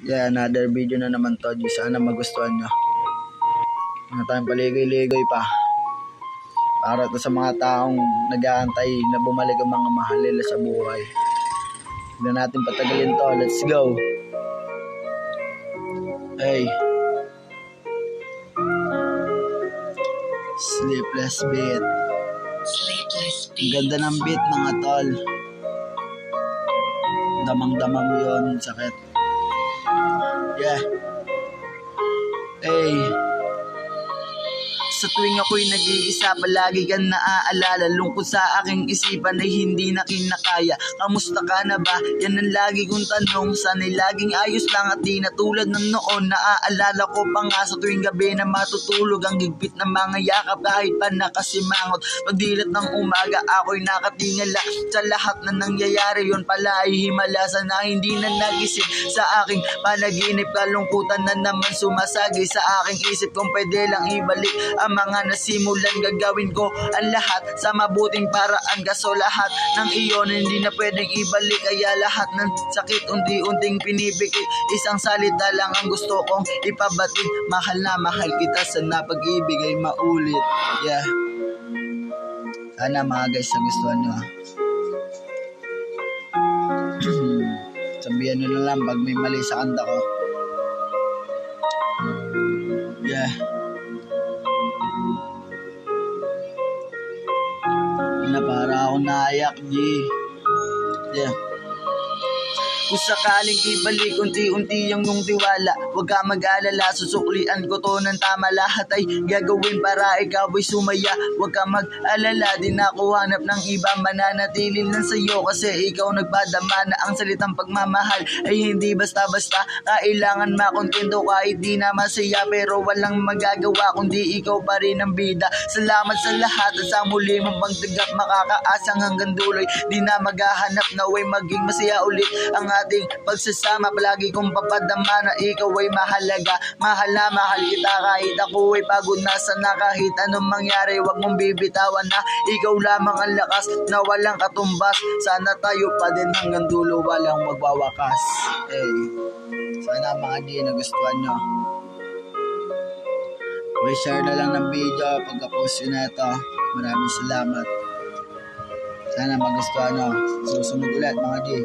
Yeah, another video na naman to. Sana magustuhan nyo. Ano tayong paligoy-ligoy pa. Para to sa mga taong nag-aantay na bumalik ang mga mahal nila sa buhay. Hindi natin patagalin to. Let's go. Hey. Sleepless beat. Ang ganda ng beat mga tol. Damang-damang yun. Sakit. Yeah. Hey. Sa tuwing ako'y nag-iisa, palagi kang naaalala. Lungkot sa aking isipan ay hindi na kinakaya. Kamusta ka na ba? Yan ang lagi kong tanong. Sana'y laging ayos lang at di na tulad ng noon. Naaalala ko pa nga sa tuwing gabi na matutulog. Ang higpit ng mga yakap kahit pa nakasimangot. Pagdilat ng umaga ako'y nakatingala sa lahat na nangyayari. Yun pala ay himala. Sana hindi na nagising sa aking panaginip. Kalungkutan na naman sumasagi sa aking isip. Kung pwede lang ibalik ang mga nasimulan, gagawin ko ang lahat sa mabuting paraan. Kaso lahat ng iyon hindi na pwedeng ibalik. Kaya lahat ng sakit unti-unting pinibigay. Isang salita lang ang gusto kong ipabatid. Mahal na mahal kita, sana pag-ibig ay maulit. Yeah. Sana mga guys nagustuhan nyo. Sabihan nyo na lang pag may mali sa kanta ko. Yeah. Na para ako naiyak, G. Yeah. Kung sakaling ibalik unti-unti ang iyong tiwala, huwag ka mag-alala, susuklian ko to ng tama. Lahat ay gagawin para ikaw ay sumaya. Huwag ka mag-alala, di na ako hanap ng iba. Mananatili lang sa'yo kasi ikaw nagpadama na ang salitang pagmamahal ay hindi basta-basta. Kailangan makontento kahit di na masaya, pero walang magagawa kundi ikaw pa rin ang bida. Salamat sa lahat at sa muli mong pagtanggap. Makakaasang hanggang duloy, di na maghahanap na way maging masaya ulit ang ating pagsasama. Palagi kong papadama na ikaw ay mahalaga. Mahal na mahal kita kahit ako ay pagod na. Sana kahit anong mangyari huwag mong bibitawan na ikaw lamang ang lakas na walang katumbas. Sana tayo pa din hanggang dulo, walang magwawakas. Hey. Sana mga di nagustuhan nyo. Okay, share na lang ng video pagka-post yun na ito. Maraming salamat. Sana magustuhan nyo. Susunod ulit mga di.